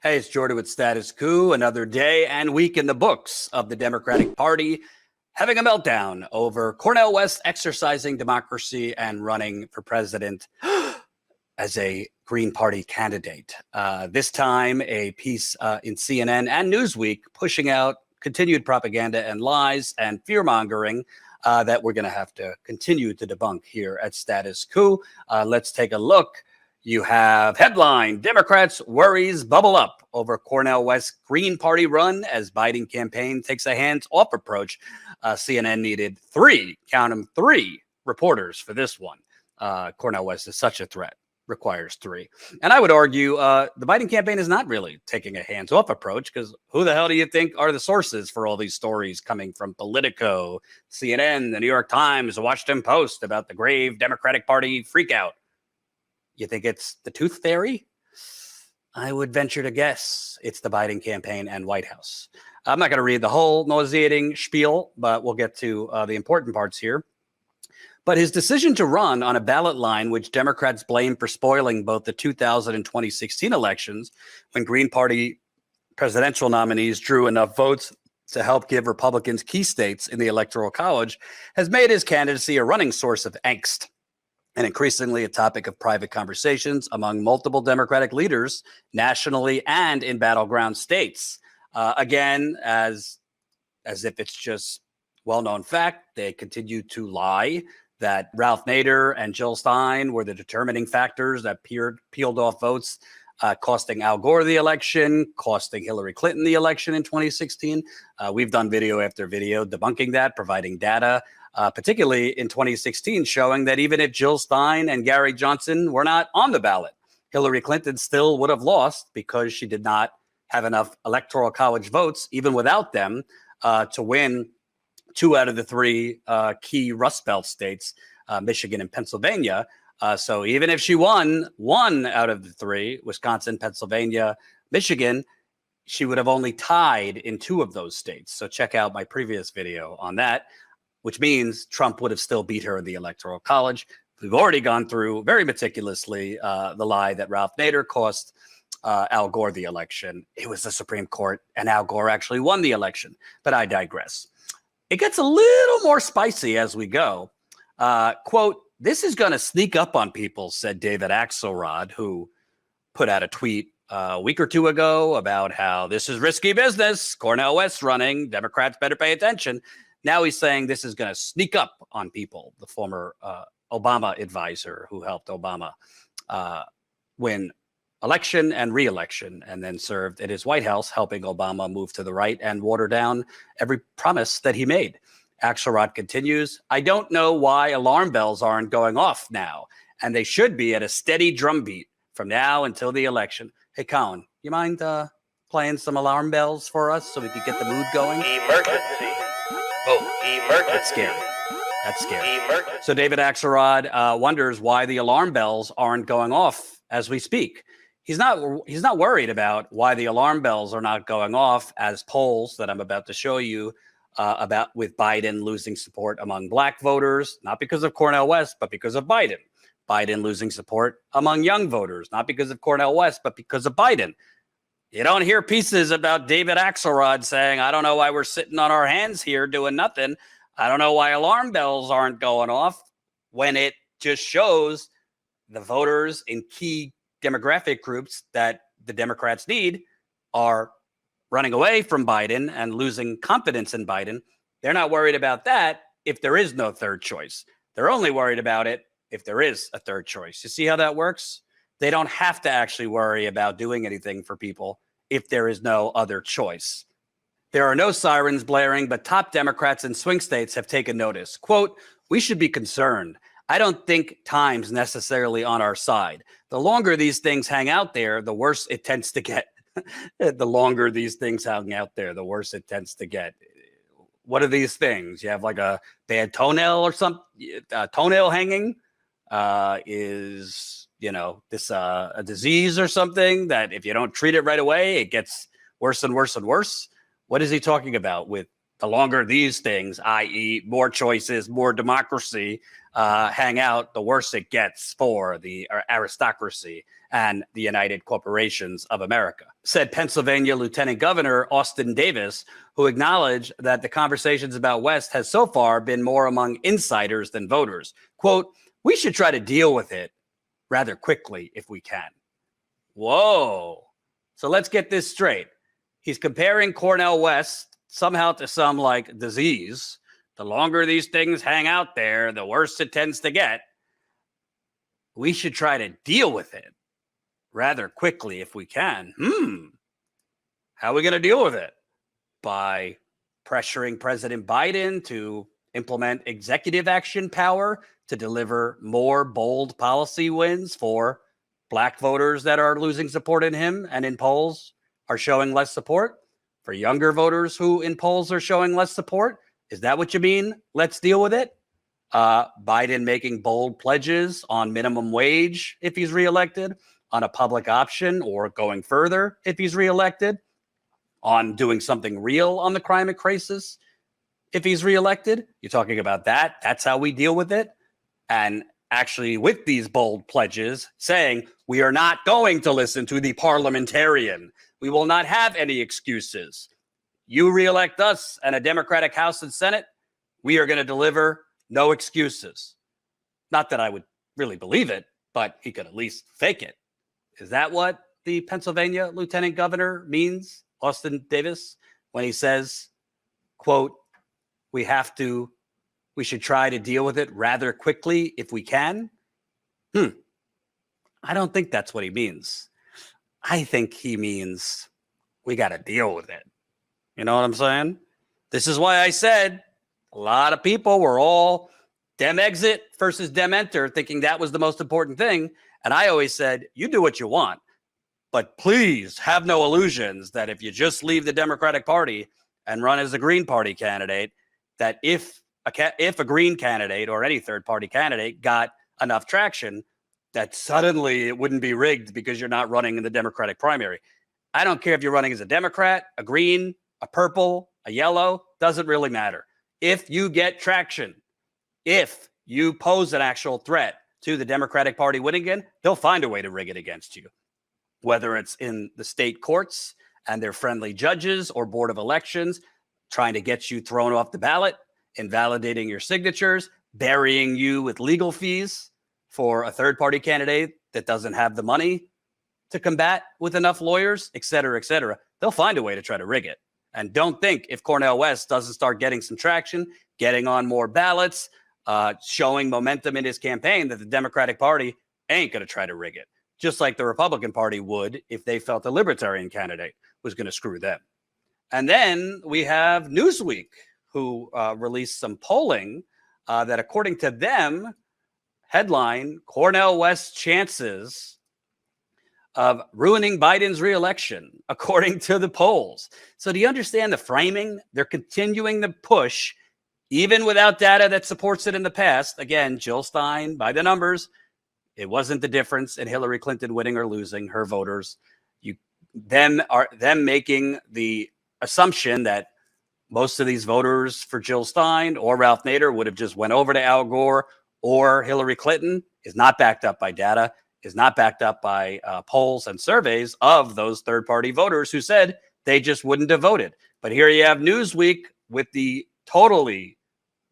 Hey, it's Jordan with Status Coup. Another day and week in the books of the Democratic Party having a meltdown over Cornel West exercising democracy and running for president as a Green Party candidate. This time, a piece in CNN and Newsweek pushing out continued propaganda and lies and fear-mongering that we're going to have to continue to debunk here at Status Coup. Let's take a look. You have headline, Democrats' worries bubble up over Cornel West's Green Party run as Biden campaign takes a hands-off approach. CNN needed count them, three reporters for this one. Cornel West is such a threat, requires three. And I would argue the Biden campaign is not really taking a hands-off approach, because who the hell do you think are the sources for all these stories coming from Politico, CNN, the New York Times, the Washington Post about the grave Democratic Party freakout? You think it's the tooth fairy? I would venture to guess it's the Biden campaign and White House. I'm not going to read the whole nauseating spiel, but we'll get to the important parts here. But his decision to run on a ballot line, which Democrats blame for spoiling both the 2000 and 2016 elections, when Green Party presidential nominees drew enough votes to help give Republicans key states in the Electoral College, has made his candidacy a running source of angst, and increasingly a topic of private conversations among multiple Democratic leaders nationally and in battleground states. Again, as if it's just well-known fact, they continue to lie that Ralph Nader and Jill Stein were the determining factors that peeled off votes, costing Al Gore the election, costing Hillary Clinton the election in 2016. We've done video after video debunking that, providing data, particularly in 2016, showing that even if Jill Stein and Gary Johnson were not on the ballot, Hillary Clinton still would have lost because she did not have enough Electoral College votes, even without them, to win 2 out of the 3 key Rust Belt states, Michigan and Pennsylvania. So even if she won 1 out of the 3, Wisconsin, Pennsylvania, Michigan, she would have only tied in 2 of those states. So check out my previous video on that, which means Trump would have still beat her in the Electoral College. We've already gone through very meticulously the lie that Ralph Nader cost Al Gore the election. It was the Supreme Court, and Al Gore actually won the election. But I digress. It gets a little more spicy as we go. Quote, "This is going to sneak up on people," said David Axelrod, who put out a tweet a week or 2 ago about how this is risky business. Cornel West running. Democrats better pay attention. Now he's saying this is going to sneak up on people, the former Obama advisor who helped Obama win election and re-election, and then served at his White House, helping Obama move to the right and water down every promise that he made. Axelrod continues, "I don't know why alarm bells aren't going off now, and they should be at a steady drumbeat from now until the election." Hey, Colin, you mind playing some alarm bells for us so we can get the mood going? Emergency. Oh, Emergency. that's scary. That's scary. Emergency. So David Axelrod wonders why the alarm bells aren't going off as we speak. He's not worried about why the alarm bells are not going off, as polls that I'm about to show you about with Biden losing support among black voters, not because of Cornel West, but because of Biden. Biden losing support among young voters, not because of Cornel West, but because of Biden. You don't hear pieces about David Axelrod saying, "I don't know why we're sitting on our hands here doing nothing. I don't know why alarm bells aren't going off," when it just shows the voters in key demographic groups that the Democrats need are running away from Biden and losing confidence in Biden. They're not worried about that if there is no third choice. They're only worried about it if there is a third choice. You see how that works? They don't have to actually worry about doing anything for people if there is no other choice. There are no sirens blaring, but top Democrats in swing states have taken notice. Quote, "We should be concerned. I don't think time's necessarily on our side. The longer these things hang out there, the worse it tends to get." The longer these things hang out there, the worse it tends to get. What are these things? You have like a bad toenail or something, toenail hanging is, this a disease or something that if you don't treat it right away, it gets worse and worse and worse. What is he talking about with The longer these things, i.e. more choices, more democracy, hang out, the worse it gets for the aristocracy and the United Corporations of America, said Pennsylvania Lieutenant Governor Austin Davis, who acknowledged that the conversations about West has so far been more among insiders than voters. Quote, "We should try to deal with it rather quickly if we can." Whoa. So let's get this straight. He's comparing Cornel West somehow to some like disease. The longer these things hang out there, the worse it tends to get. We should try to deal with it rather quickly if we can. How are we going to deal with it? By pressuring President Biden to implement executive action power to deliver more bold policy wins for Black voters that are losing support in him and in polls are showing less support, for younger voters who in polls are showing less support. Is that what you mean? Let's deal with it. Biden making bold pledges on minimum wage if he's reelected, on a public option or going further if he's reelected, on doing something real on the climate crisis if he's reelected. You're talking about that. That's how we deal with it. And actually, with these bold pledges saying we are not going to listen to the parliamentarian. We will not have any excuses. You reelect us and a Democratic House and Senate, we are going to deliver no excuses. Not that I would really believe it, but he could at least fake it. Is that what the Pennsylvania Lieutenant Governor means, Austin Davis, when he says, quote, we should try to deal with it rather quickly if we can? I don't think that's what he means. I think he means we got to deal with it. You know what I'm saying? This is why I said a lot of people were all Dem exit versus Dem enter, thinking that was the most important thing. And I always said, you do what you want, but please have no illusions that if you just leave the Democratic Party and run as a Green Party candidate, that if a Green candidate or any third party candidate got enough traction, that suddenly it wouldn't be rigged because you're not running in the Democratic primary. I don't care if you're running as a Democrat, a green, a purple, a yellow, doesn't really matter. If you get traction, if you pose an actual threat to the Democratic Party winning again, they'll find a way to rig it against you, whether it's in the state courts and their friendly judges or board of elections trying to get you thrown off the ballot, invalidating your signatures, burying you with legal fees for a third party candidate that doesn't have the money to combat with enough lawyers, et cetera, et cetera. They'll find a way to try to rig it. And don't think if Cornel West doesn't start getting some traction, getting on more ballots, showing momentum in his campaign, that the Democratic Party ain't going to try to rig it. Just like the Republican Party would if they felt a libertarian candidate was going to screw them. And then we have Newsweek, who released some polling that, according to them, headline, Cornel West's chances of ruining Biden's reelection, according to the polls. So do you understand the framing? They're continuing the push, even without data that supports it in the past. Again, Jill Stein, by the numbers, it wasn't the difference in Hillary Clinton winning or losing her voters. Them making the assumption that most of these voters for Jill Stein or Ralph Nader would have just went over to Al Gore or Hillary Clinton is not backed up by data, is not backed up by polls and surveys of those third-party voters who said they just wouldn't have voted. But here you have Newsweek with the totally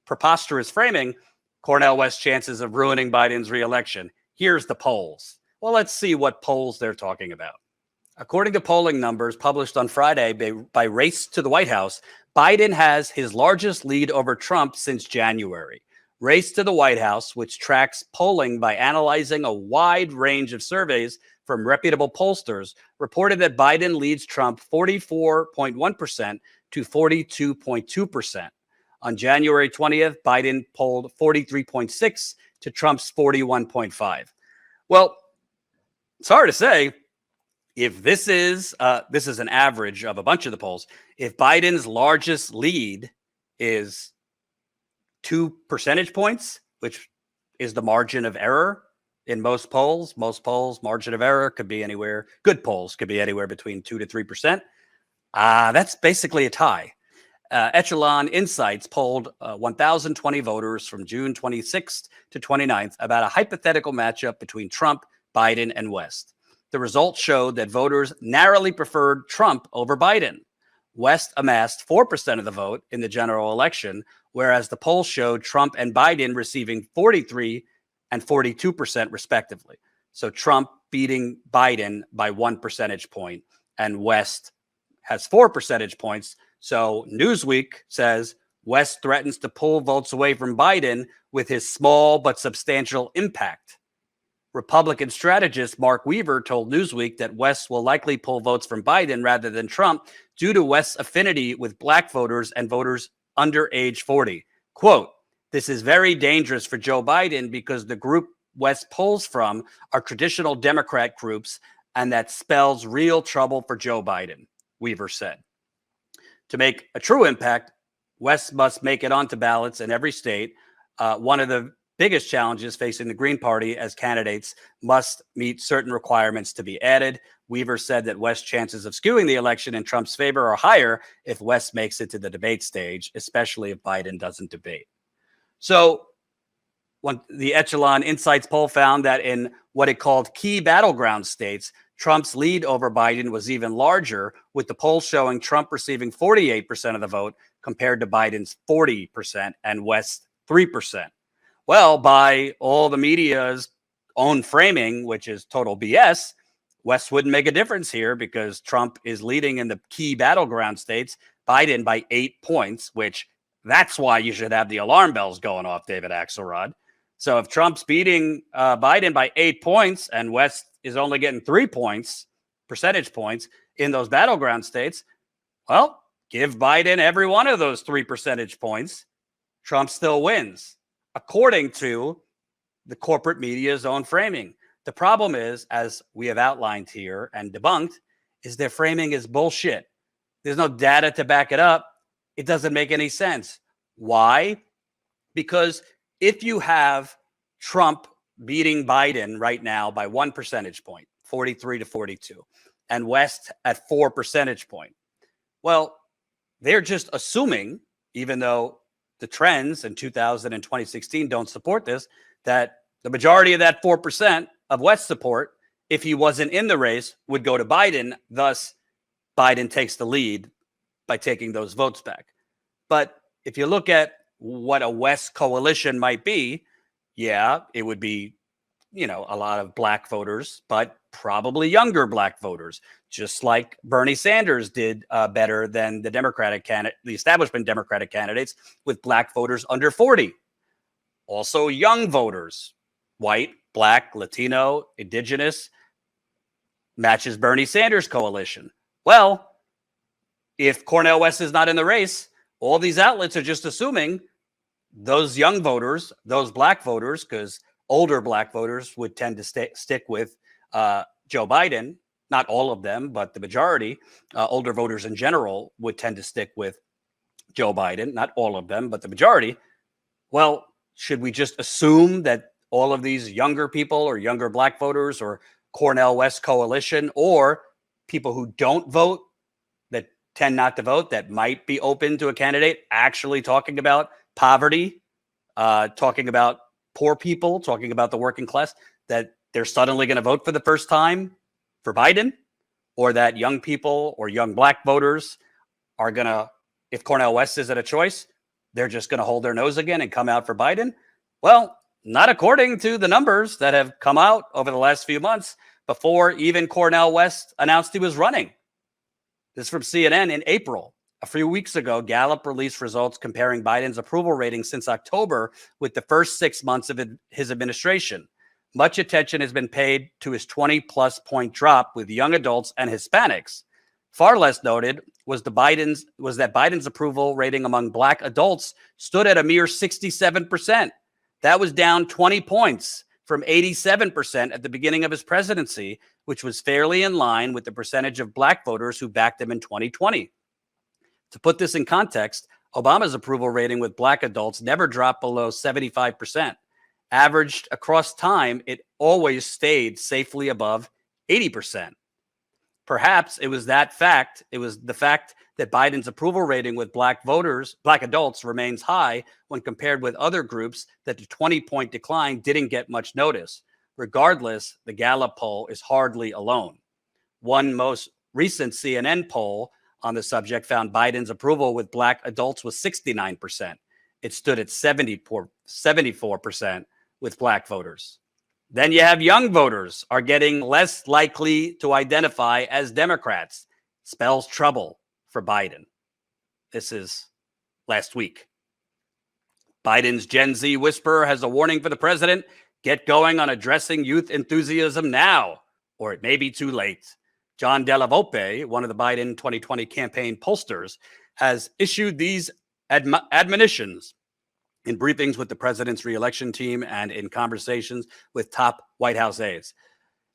preposterous framing, Cornel West's chances of ruining Biden's reelection. Here's the polls. Well, let's see what polls they're talking about. According to polling numbers published on Friday by Race to the White House, Biden has his largest lead over Trump since January. Race to the White House, which tracks polling by analyzing a wide range of surveys from reputable pollsters, reported that Biden leads Trump 44.1% to 42.2%. On January 20th, Biden polled 43.6 to Trump's 41.5. Well, it's hard to say if this is an average of a bunch of the polls. If Biden's largest lead is 2 percentage points, which is the margin of error in most polls, margin of error could be anywhere. Good polls could be anywhere between 2 to 3%. That's basically a tie. Echelon Insights polled 1,020 voters from June 26th to 29th about a hypothetical matchup between Trump, Biden, and West. The results showed that voters narrowly preferred Trump over Biden. West amassed 4% of the vote in the general election, whereas the poll showed Trump and Biden receiving 43 and 42% respectively. So Trump beating Biden by 1 percentage point, and West has 4 percentage points. So Newsweek says West threatens to pull votes away from Biden with his small but substantial impact. Republican strategist Mark Weaver told Newsweek that West will likely pull votes from Biden rather than Trump due to West's affinity with black voters and voters under age 40. Quote, "This is very dangerous for Joe Biden because the group West polls from are traditional Democrat groups, and that spells real trouble for Joe Biden," Weaver said. To make a true impact, West must make it onto ballots in every state. One of the biggest challenges facing the Green Party as candidates must meet certain requirements to be added. Weaver said that West's chances of skewing the election in Trump's favor are higher if West makes it to the debate stage, especially if Biden doesn't debate. So when the Echelon Insights poll found that in what it called key battleground states, Trump's lead over Biden was even larger, with the poll showing Trump receiving 48% of the vote compared to Biden's 40% and West's 3%. Well, by all the media's own framing, which is total BS, West wouldn't make a difference here because Trump is leading in the key battleground states, Biden by 8 points, which that's why you should have the alarm bells going off, David Axelrod. So if Trump's beating Biden by 8 points and West is only getting 3 points, percentage points in those battleground states, well, give Biden every one of those 3 percentage points. Trump still wins, according to the corporate media's own framing. The problem is, as we have outlined here and debunked, is their framing is bullshit. There's no data to back it up. It doesn't make any sense. Why? Because if you have Trump beating Biden right now by 1 percentage point, 43 to 42, and West at 4 percentage point, well, they're just assuming, even though the trends in 2000 and 2016 don't support this, that the majority of that 4% of West support, if he wasn't in the race, would go to Biden. Thus, Biden takes the lead by taking those votes back. But if you look at what a West coalition might be, yeah, it would be, a lot of black voters, but probably younger black voters, just like Bernie Sanders did better than the establishment Democratic candidates with black voters under 40. Also young voters, white, black, Latino, indigenous, matches Bernie Sanders coalition. Well, if Cornel West is not in the race, all these outlets are just assuming those young voters, those black voters, because older black voters would tend to stick with Joe Biden. Not all of them, but the majority, older voters in general, would tend to stick with Joe Biden. Not all of them, but the majority. Well, should we just assume that all of these younger people or younger black voters or Cornel West coalition or people who don't vote, that tend not to vote, that might be open to a candidate actually talking about poverty, talking about poor people, talking about the working class, that they're suddenly going to vote for the first time for Biden, or that young people or young black voters are going to, if Cornel West isn't a choice, they're just going to hold their nose again and come out for Biden? Well, not according to the numbers that have come out over the last few months before even Cornel West announced he was running. This is from CNN in April. A few weeks ago, Gallup released results comparing Biden's approval rating since October with the first 6 months of his administration. Much attention has been paid to his 20-plus point drop with young adults and Hispanics. Far less noted was that Biden's approval rating among black adults stood at a mere 67%. That was down 20 points from 87% at the beginning of his presidency, which was fairly in line with the percentage of black voters who backed him in 2020. To put this in context, Obama's approval rating with black adults never dropped below 75%. Averaged across time, it always stayed safely above 80%. Perhaps it was that fact. It was the fact that Biden's approval rating with black adults remains high when compared with other groups, that the 20-point decline didn't get much notice. Regardless, the Gallup poll is hardly alone. One most recent CNN poll on the subject found Biden's approval with black adults was 69%. It stood at 74% with black voters. Then you have young voters are getting less likely to identify as Democrats. Spells trouble for Biden. This is last week. Biden's Gen Z whisperer has a warning for the president. Get going on addressing youth enthusiasm now, or it may be too late. John Della Volpe, one of the Biden 2020 campaign pollsters, has issued these admonitions in briefings with the president's reelection team and in conversations with top White House aides.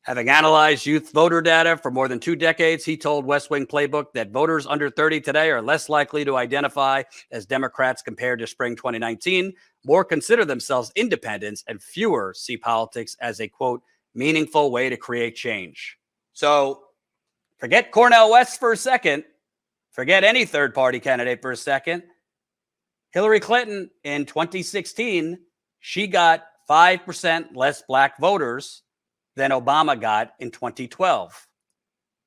Having analyzed youth voter data for more than 2 decades, he told West Wing Playbook that voters under 30 today are less likely to identify as Democrats compared to spring 2019, more consider themselves independents, and fewer see politics as a, quote, meaningful way to create change. So forget Cornel West for a second. Forget any third-party candidate for a second. Hillary Clinton in 2016, she got 5% less black voters than Obama got in 2012.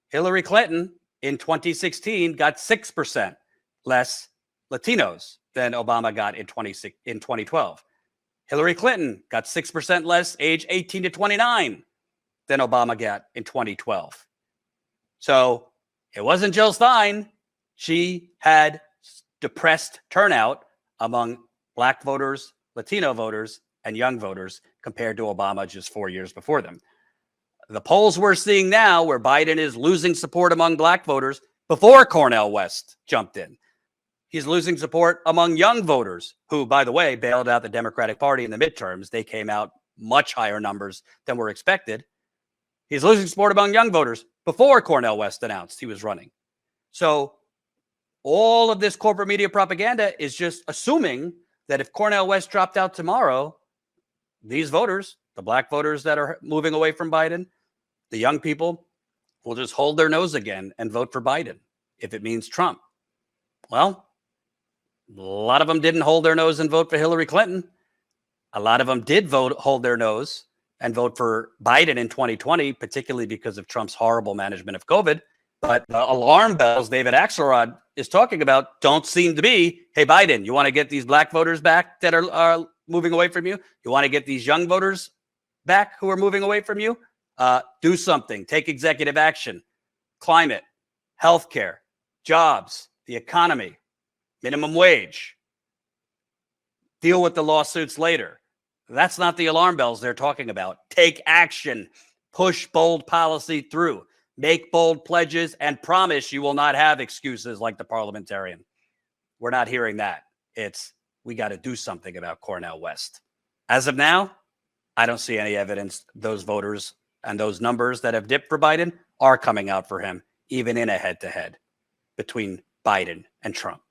Hillary Clinton in 2016 got 6% less Latinos than Obama got in 2012. Hillary Clinton got 6% less age 18 to 29 than Obama got in 2012. So it wasn't Jill Stein. She had depressed turnout among black voters, Latino voters, and young voters compared to Obama just 4 years before them. The polls we're seeing now, where Biden is losing support among black voters before Cornel West jumped in. He's losing support among young voters who, by the way, bailed out the Democratic Party in the midterms. They came out much higher numbers than were expected. He's losing support among young voters before Cornel West announced he was running. So all of this corporate media propaganda is just assuming that if Cornel West dropped out tomorrow, these voters, the black voters that are moving away from Biden, the young people, will just hold their nose again and vote for Biden if it means Trump. Well, a lot of them didn't hold their nose and vote for Hillary Clinton. A lot of them did hold their nose and vote for Biden in 2020, particularly because of Trump's horrible management of COVID. But the alarm bells David Axelrod is talking about don't seem to be, hey, Biden, you want to get these black voters back that are moving away from you? You want to get these young voters back who are moving away from you? Do something. Take executive action. Climate, healthcare, jobs, the economy, minimum wage. Deal with the lawsuits later. That's not the alarm bells they're talking about. Take action. Push bold policy through. Make bold pledges and promise you will not have excuses like the parliamentarian. We're not hearing that. It's, we got to do something about Cornel West. As of now, I don't see any evidence those voters and those numbers that have dipped for Biden are coming out for him, even in a head-to-head between Biden and Trump.